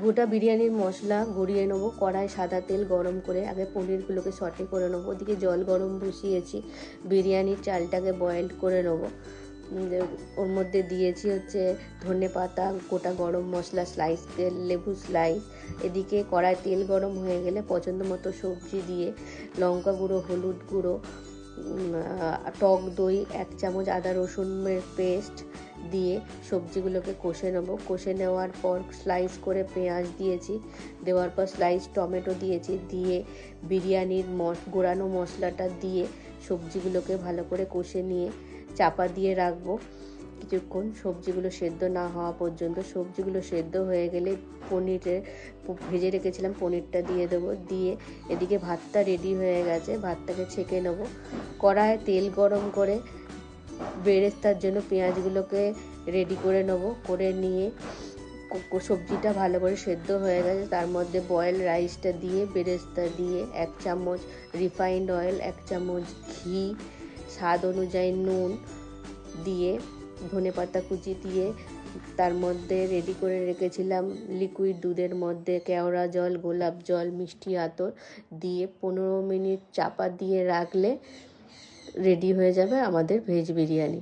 গোটা বিরিয়ানির মশলা গড়িয়ে নেবো। কড়াই সাদা তেল গরম করে আগে পনিরগুলোকে সটে করে নেবো। ওদিকে জল গরম বসিয়েছি, বিরিয়ানির চালটাকে বয়েল করে নেবো। ওর মধ্যে দিয়েছি হচ্ছে ধনেপাতা, গোটা গরম মশলা, স্লাইস তেল, লেবু স্লাইস। এদিকে কড়াই তেল গরম হয়ে গেলে পছন্দ মতো সবজি দিয়ে লঙ্কা গুঁড়ো, হলুদ গুঁড়ো, টক দই, 1 চামচ আদা রসুনের পেস্ট দিয়ে সবজিগুলোকে কষে নেবো। কষে নেওয়ার পর স্লাইস করে পেঁয়াজ দিয়েছি, দেওয়ার পর স্লাইস টমেটো দিয়েছি, দিয়ে বিরিয়ানির গোড়ানো মশলাটা দিয়ে সবজিগুলোকে ভালো করে কষে নিয়ে চাপা দিয়ে রাখবো কিছুক্ষণ, সবজিগুলো সেদ্ধ না হওয়া পর্যন্ত। সবজিগুলো সেদ্ধ হয়ে গেলে ভেজে রেখেছিলাম পনিরটা দিয়ে দেবো। দিয়ে এদিকে ভাতটা রেডি হয়ে গেছে, ভাতটাকে ছেঁকে নেবো। কড়ায় তেল গরম করে বেরেস্তার জন্য পেঁয়াজগুলোকে রেডি করে নেবো। করে নিয়ে সবজিটা ভালো করে সেদ্ধ হয়ে গেছে, তার মধ্যে বয়েল রাইসটা দিয়ে বেরেস্তা দিয়ে 1 চামচ রিফাইন্ড অয়েল, 1 চামচ ঘি, স্বাদ অনুযায়ী নুন দিয়ে ধনেপাতা কুচি দিয়ে তার মধ্যে রেডি করে রেখেছিলাম লিকুইড দুধের মধ্যে কেওড়া জল, গোলাপ জল, মিষ্টি আতর দিয়ে 15 মিনিট চাপা দিয়ে রাখলে রেডি হয়ে যাবে আমাদের ভেজ বিরিয়ানি।